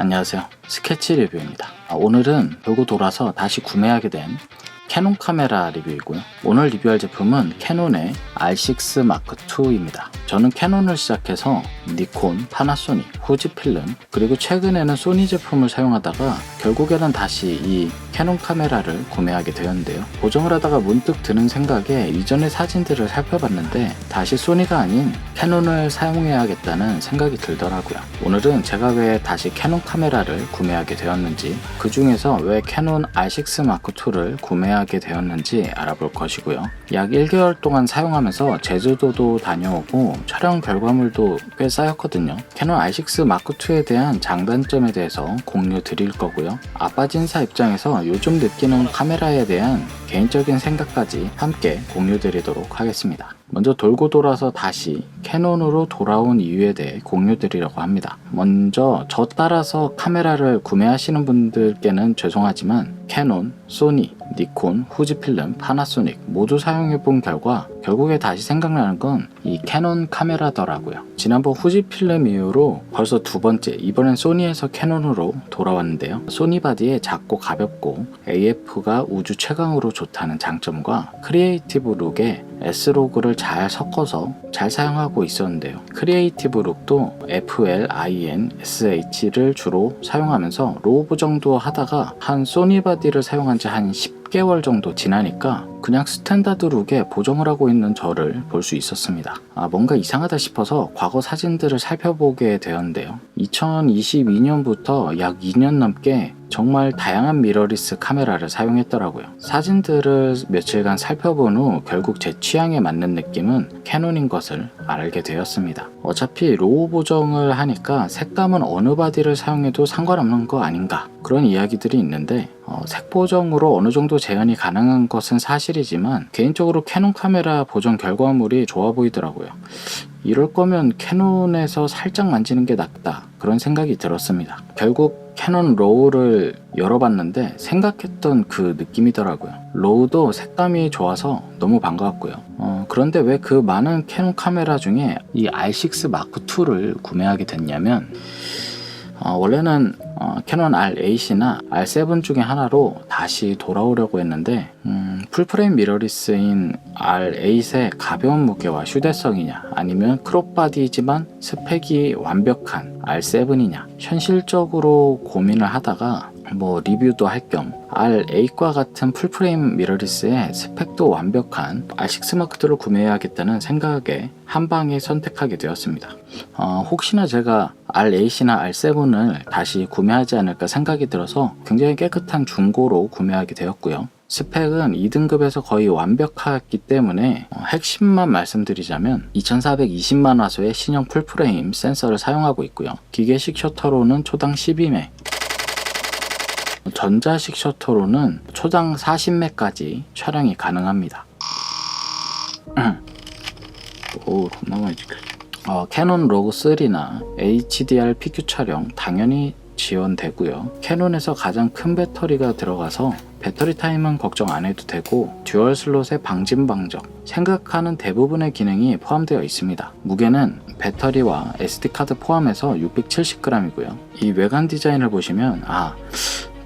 안녕하세요, 스케치 리뷰입니다. 오늘은 돌고 돌아서 다시 구매하게 된 캐논 카메라 리뷰이고요. 오늘 리뷰할 제품은 캐논의 R6 마크 II입니다. 저는 캐논을 시작해서 니콘, 파나소닉, 후지필름, 그리고 최근에는 소니 제품을 사용하다가 결국에는 다시 이 캐논 카메라를 구매하게 되었는데요. 보정을 하다가 문득 드는 생각에 이전의 사진들을 살펴봤는데 다시 소니가 아닌 캐논을 사용해야겠다는 생각이 들더라고요. 오늘은 제가 왜 다시 캐논 카메라를 구매하게 되었는지, 그 중에서 왜 캐논 R6 마크 II를 구매하게 되었는지 알아볼 것이고요. 약 1개월 동안 사용하면서 제주도도 다녀오고 촬영 결과물도 꽤 쌓였거든요. 캐논 R6 마크 II에 대한 장단점에 대해서 공유 드릴 거고요. 아빠진사 입장에서 요즘 느끼는 카메라에 대한 개인적인 생각까지 함께 공유 드리도록 하겠습니다. 먼저 돌고 돌아서 다시 캐논으로 돌아온 이유에 대해 공유 드리려고 합니다. 먼저 저 따라서 카메라를 구매하시는 분들께는 죄송하지만 캐논, 소니, 니콘, 후지필름, 파나소닉 모두 사용해본 결과 결국에 다시 생각나는 건 이 캐논 카메라더라고요. 지난번 후지필름 이후로 벌써 두 번째, 이번엔 소니에서 캐논으로 돌아왔는데요. 소니 바디에 작고 가볍고 AF가 우주 최강으로 좋다는 장점과 크리에이티브 룩에 S로그를 잘 섞어서 잘 사용하고 있었는데요. 크리에이티브 룩도 FL, IN, SH를 주로 사용하면서 로우 보정도 하다가 한 소니 바디를 사용한 지 한 10개월 정도 지나니까 그냥 스탠다드 룩에 보정을 하고 있는 저를 볼 수 있었습니다. 뭔가 이상하다 싶어서 과거 사진들을 살펴보게 되었는데요. 2022년부터 약 2년 넘게 정말 다양한 미러리스 카메라를 사용했더라고요. 사진들을 며칠간 살펴본 후 결국 제 취향에 맞는 느낌은 캐논인 것을 알게 되었습니다. 어차피 로우 보정을 하니까 색감은 어느 바디를 사용해도 상관없는 거 아닌가, 그런 이야기들이 있는데 색 보정으로 어느 정도 재현이 가능한 것은 사실이지만 개인적으로 캐논 카메라 보정 결과물이 좋아 보이더라고요. 이럴 거면 캐논에서 살짝 만지는 게 낫다, 그런 생각이 들었습니다. 결국 캐논 로우를 열어봤는데 생각했던 그 느낌이더라고요. 로우도 색감이 좋아서 너무 반가웠고요. 그런데 왜 그 많은 캐논 카메라 중에 이 R6 마크 II를 구매하게 됐냐면 원래는 캐논 R8이나 R7 중에 하나로 다시 돌아오려고 했는데 풀프레임 미러리스인 R8의 가벼운 무게와 휴대성이냐, 아니면 크롭 바디이지만 스펙이 완벽한 R7이냐, 현실적으로 고민을 하다가 리뷰도 할 겸 R8과 같은 풀프레임 미러리스의 스펙도 완벽한 R6 마크 II를 구매해야겠다는 생각에 한방에 선택하게 되었습니다. 혹시나 제가 R8이나 R7을 다시 구매하지 않을까 생각이 들어서 굉장히 깨끗한 중고로 구매하게 되었고요. 스펙은 2등급에서 거의 완벽하기 때문에 핵심만 말씀드리자면 2420만 화소의 신형 풀프레임 센서를 사용하고 있고요. 기계식 셔터로는 초당 12매, 전자식 셔터로는 초당 40매까지 촬영이 가능합니다. 오, 겁나 많이 찍혔어. 캐논 로그 3나 HDR PQ 촬영 당연히 지원되고요. 캐논에서 가장 큰 배터리가 들어가서 배터리 타임은 걱정 안 해도 되고 듀얼 슬롯의 방진방적, 생각하는 대부분의 기능이 포함되어 있습니다. 무게는 배터리와 SD카드 포함해서 670g이고요. 이 외관 디자인을 보시면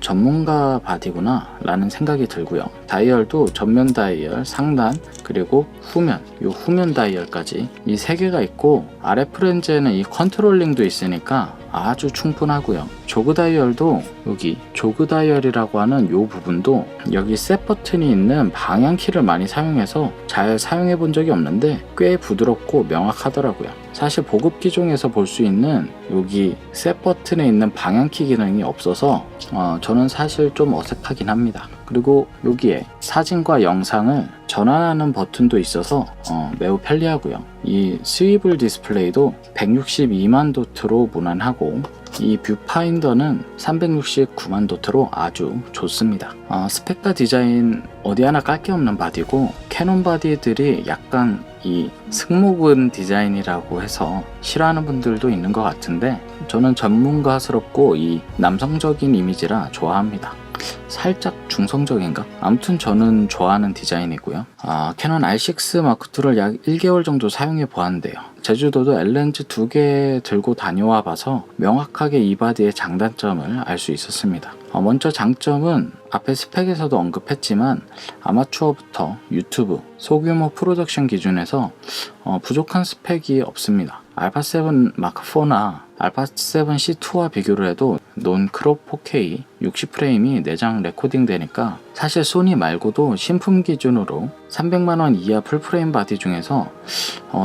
전문가 바디구나 라는 생각이 들고요. 다이얼도 전면 다이얼, 상단, 그리고 후면, 이 후면 다이얼까지 이 세 개가 있고, 아래 프렌즈에는 이 컨트롤링도 있으니까 아주 충분하고요. 조그 다이얼도 여기 조그 다이얼이라고 하는 이 부분도 여기 셋 버튼이 있는 방향키를 많이 사용해서 잘 사용해 본 적이 없는데 꽤 부드럽고 명확하더라고요. 사실 보급 기종에서 볼 수 있는 여기 셋 버튼에 있는 방향키 기능이 없어서 저는 사실 좀 어색하긴 합니다. 그리고 여기에 사진과 영상을 전환하는 버튼도 있어서 매우 편리하고요. 이 스위블 디스플레이도 162만 도트로 무난하고 이 뷰파인더는 369만 도트로 아주 좋습니다. 스펙과 디자인 어디 하나 깔 게 없는 바디고, 캐논 바디들이 약간 이 승모근 디자인이라고 해서 싫어하는 분들도 있는 것 같은데 저는 전문가스럽고 이 남성적인 이미지라 좋아합니다. 살짝 중성적인가? 아무튼 저는 좋아하는 디자인이고요. 캐논 R6 마크 II를 약 1개월 정도 사용해 보았는데요. 제주도도 L렌즈 2개 들고 다녀와 봐서 명확하게 이 바디의 장단점을 알 수 있었습니다. 먼저 장점은 앞에 스펙에서도 언급했지만 아마추어부터 유튜브, 소규모 프로덕션 기준에서 부족한 스펙이 없습니다. 알파7 마크4나 알파7 C2와 비교를 해도 논크롭 4K 60프레임이 내장 레코딩 되니까 사실 소니 말고도 신품 기준으로 300만원 이하 풀프레임 바디 중에서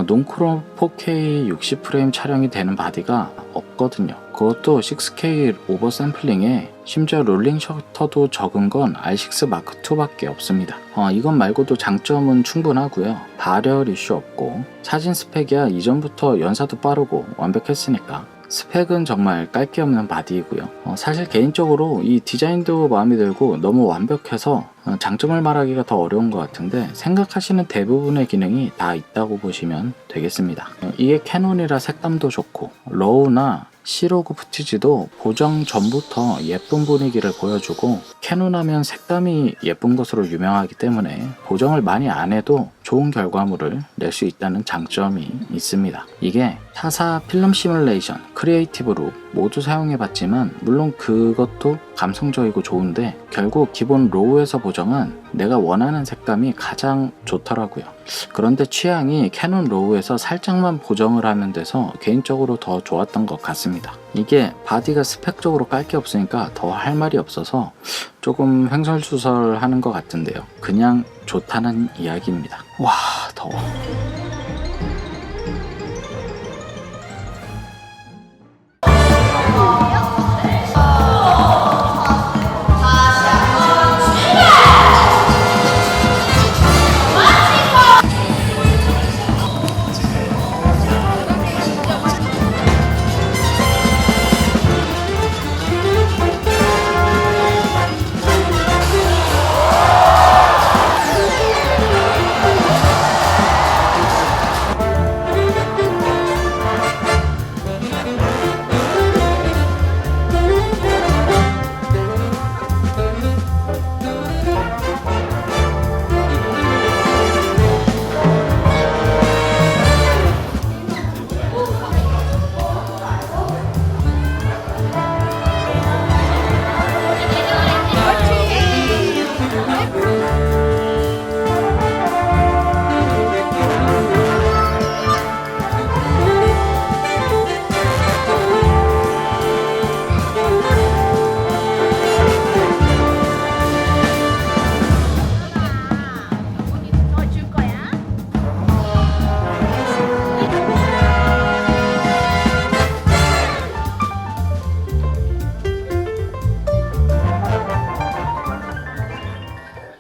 논크롭 4K 60프레임 촬영이 되는 바디가 없거든요. 그것도 6K 오버 샘플링에 심지어 롤링 셔터도 적은 건 R6 마크2 밖에 없습니다. 이건 말고도 장점은 충분하고요. 발열 이슈 없고 사진 스펙이야 이전부터 연사도 빠르고 완벽했으니까 스펙은 정말 깔 게 없는 바디이고요. 사실 개인적으로 이 디자인도 마음에 들고 너무 완벽해서 장점을 말하기가 더 어려운 것 같은데 생각하시는 대부분의 기능이 다 있다고 보시면 되겠습니다. 이게 캐논이라 색감도 좋고 로우나 C로그 푸티지도 보정 전부터 예쁜 분위기를 보여주고 캐논 하면 색감이 예쁜 것으로 유명하기 때문에 보정을 많이 안 해도 좋은 결과물을 낼 수 있다는 장점이 있습니다. 이게 타사 필름 시뮬레이션, 크리에이티브 룩 모두 사용해봤지만 물론 그것도 감성적이고 좋은데 결국 기본 로우에서 보정은 내가 원하는 색감이 가장 좋더라고요. 그런데 취향이 캐논 로우에서 살짝만 보정을 하면 돼서 개인적으로 더 좋았던 것 같습니다. 이게 바디가 스펙적으로 깔 게 없으니까 더 할 말이 없어서 조금 횡설수설하는 것 같은데요. 그냥 좋다는 이야기입니다. 와, 더워.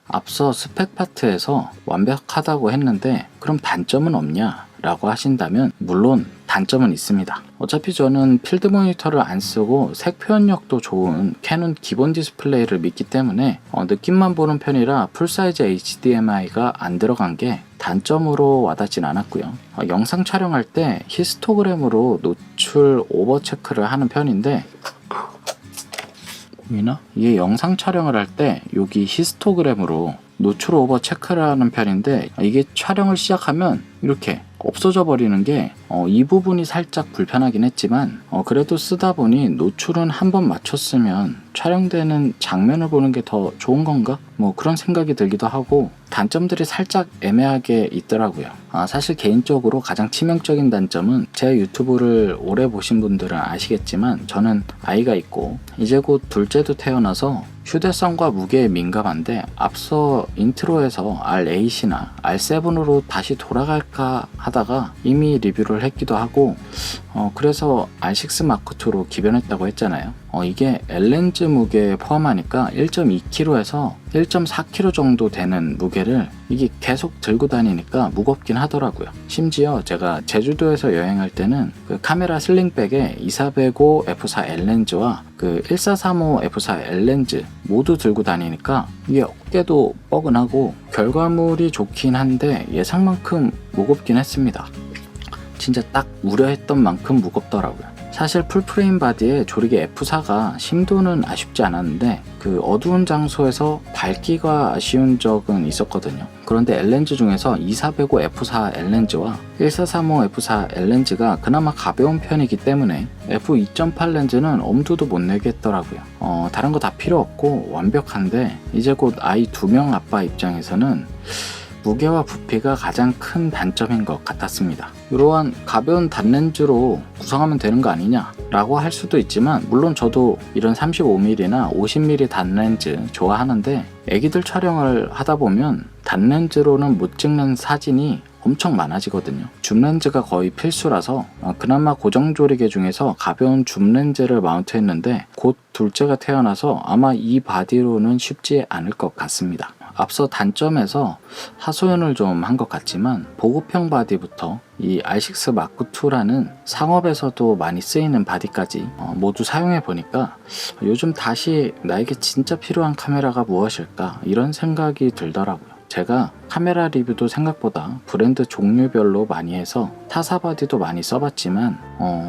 앞서 스펙 파트에서 완벽하다고 했는데 그럼 단점은 없냐? 라고 하신다면 물론 단점은 있습니다. 어차피 저는 필드 모니터를 안 쓰고 색 표현력도 좋은 캐논 기본 디스플레이를 믿기 때문에 느낌만 보는 편이라 풀사이즈 HDMI가 안 들어간 게 단점으로 와닿진 않았고요. 영상 촬영할 때 히스토그램으로 노출 오버 체크를 하는 편인데 보이나? 이게 영상 촬영을 할 때 여기 히스토그램으로 노출 오버 체크를 하는 편인데 이게 촬영을 시작하면 이렇게 없어져 버리는 게 이 부분이 살짝 불편하긴 했지만 그래도 쓰다 보니 노출은 한번 맞췄으면 촬영되는 장면을 보는 게 더 좋은 건가? 뭐 그런 생각이 들기도 하고 단점들이 살짝 애매하게 있더라고요. 사실 개인적으로 가장 치명적인 단점은 제 유튜브를 오래 보신 분들은 아시겠지만 저는 아이가 있고 이제 곧 둘째도 태어나서 휴대성과 무게에 민감한데 앞서 인트로에서 R8이나 R7으로 다시 돌아갈까 하다가 이미 리뷰를 했기도 하고 그래서 R6 마크2로 기변했다고 했잖아요. 이게 L렌즈 무게에 포함하니까 1.2kg에서 1.4kg 정도 되는 무게를 이게 계속 들고 다니니까 무겁긴 하더라고요. 심지어 제가 제주도에서 여행할 때는 그 카메라 슬링백에 2405 F4 L렌즈와 그 1435 F4 L렌즈 모두 들고 다니니까 이게 어깨도 뻐근하고 결과물이 좋긴 한데 예상만큼 무겁긴 했습니다. 진짜 딱 우려했던 만큼 무겁더라고요. 사실 풀프레임 바디에 조리개 F4가 심도는 아쉽지 않았는데 그 어두운 장소에서 밝기가 아쉬운 적은 있었거든요. 그런데 L렌즈 중에서 2405 F4 L렌즈와 1435 F4 L렌즈가 그나마 가벼운 편이기 때문에 F2.8 렌즈는 엄두도 못 내겠더라고요. 다른 거 다 필요 없고 완벽한데 이제 곧 아이 2명 아빠 입장에서는 무게와 부피가 가장 큰 단점인 것 같았습니다. 이러한 가벼운 단렌즈로 구성하면 되는 거 아니냐 라고 할 수도 있지만, 물론 저도 이런 35mm나 50mm 단렌즈 좋아하는데 애기들 촬영을 하다 보면 단렌즈로는 못 찍는 사진이 엄청 많아지거든요. 줌렌즈가 거의 필수라서 그나마 고정조리개 중에서 가벼운 줌렌즈를 마운트했는데 곧 둘째가 태어나서 아마 이 바디로는 쉽지 않을 것 같습니다. 앞서 단점에서 하소연을 좀 한 것 같지만 보급형 바디부터 이 R6 마크2라는 상업에서도 많이 쓰이는 바디까지 모두 사용해 보니까 요즘 다시 나에게 진짜 필요한 카메라가 무엇일까 이런 생각이 들더라고요. 제가 카메라 리뷰도 생각보다 브랜드 종류별로 많이 해서 타사 바디도 많이 써봤지만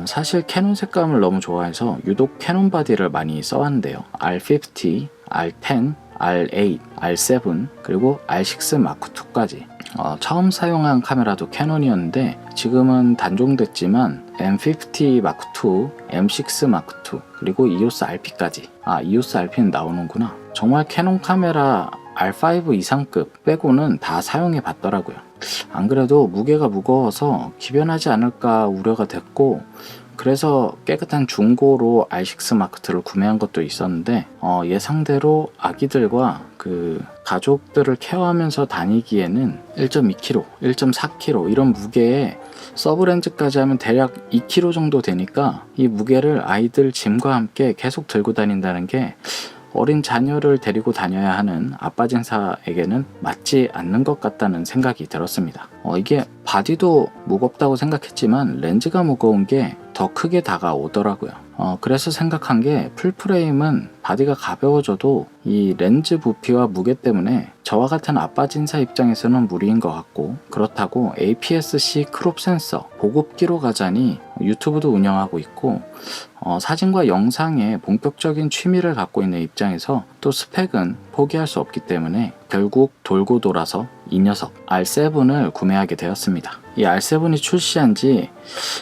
사실 캐논 색감을 너무 좋아해서 유독 캐논 바디를 많이 써왔는데요. R50, R10, R8, R7 그리고 R6 마크2까지 처음 사용한 카메라도 캐논이었는데 지금은 단종됐지만 M50 마크2, M6 마크2 그리고 EOS RP까지 EOS RP는 나오는구나. 정말 캐논 카메라 R5 이상급 빼고는 다 사용해 봤더라고요. 안 그래도 무게가 무거워서 기변하지 않을까 우려가 됐고, 그래서 깨끗한 중고로 R6 마크2를 구매한 것도 있었는데 예상대로 아기들과 그 가족들을 케어하면서 다니기에는 1.2kg, 1.4kg 이런 무게에 서브렌즈까지 하면 대략 2kg 정도 되니까 이 무게를 아이들 짐과 함께 계속 들고 다닌다는 게 어린 자녀를 데리고 다녀야 하는 아빠 진사에게는 맞지 않는 것 같다는 생각이 들었습니다. 이게 바디도 무겁다고 생각했지만 렌즈가 무거운 게 더 크게 다가오더라고요. 그래서 생각한 게 풀프레임은 바디가 가벼워져도 이 렌즈 부피와 무게 때문에 저와 같은 아빠 진사 입장에서는 무리인 것 같고, 그렇다고 APS-C 크롭 센서 보급기로 가자니 유튜브도 운영하고 있고 사진과 영상에 본격적인 취미를 갖고 있는 입장에서 또 스펙은 포기할 수 없기 때문에 결국 돌고 돌아서 이 녀석 R7을 구매하게 되었습니다. 이 R7이 출시한 지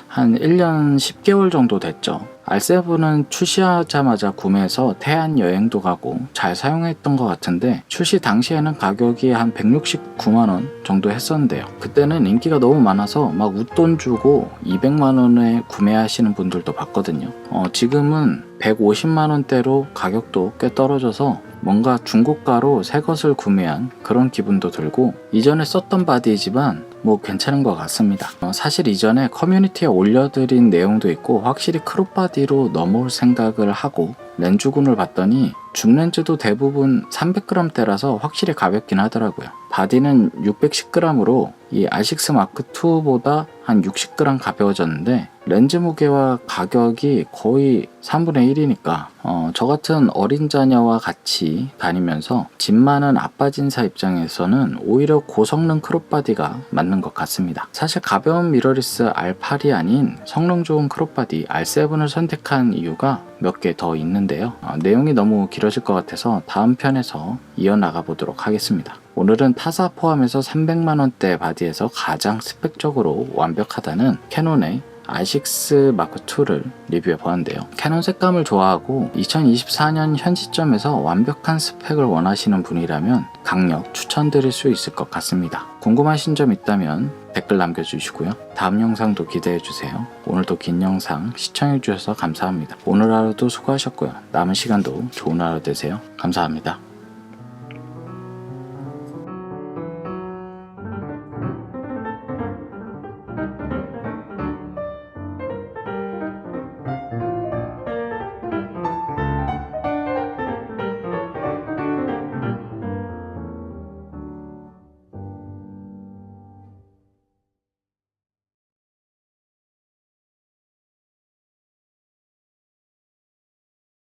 한 1년 10개월 정도 됐죠. R7은 출시하자마자 구매해서 태안 여행도 가고 잘 사용했던 것 같은데 출시 당시에는 가격이 한 169만원 정도 했었는데요. 그때는 인기가 너무 많아서 막 웃돈 주고 200만원에 구매하시는 분들도 봤거든요. 지금은 150만원대로 가격도 꽤 떨어져서 뭔가 중고가로 새 것을 구매한 그런 기분도 들고, 이전에 썼던 바디이지만 뭐 괜찮은 것 같습니다. 사실 이전에 커뮤니티에 올려드린 내용도 있고 확실히 크롭 바디로 넘어올 생각을 하고 렌즈군을 봤더니 줌렌즈도 대부분 300g대라서 확실히 가볍긴 하더라고요. 바디는 610g으로 이 R6 마크2보다 한 60g 가벼워졌는데 렌즈 무게와 가격이 거의 3분의 1이니까 저 같은 어린 자녀와 같이 다니면서 짐 많은 아빠 진사 입장에서는 오히려 고성능 크롭 바디가 맞는 것 같습니다. 사실 가벼운 미러리스 R8이 아닌 성능 좋은 크롭 바디 R7을 선택한 이유가 몇 개 더 있는데요. 내용이 너무 길어질 것 같아서 다음 편에서 이어나가 보도록 하겠습니다. 오늘은 타사 포함해서 300만원대 바디에서 가장 스펙적으로 완벽하다는 캐논의 R6 마크2를 리뷰해 보았는데요. 캐논 색감을 좋아하고 2024년 현 시점에서 완벽한 스펙을 원하시는 분이라면 강력 추천드릴 수 있을 것 같습니다. 궁금하신 점 있다면 댓글 남겨주시고요. 다음 영상도 기대해주세요. 오늘도 긴 영상 시청해주셔서 감사합니다. 오늘 하루도 수고하셨고요. 남은 시간도 좋은 하루 되세요. 감사합니다.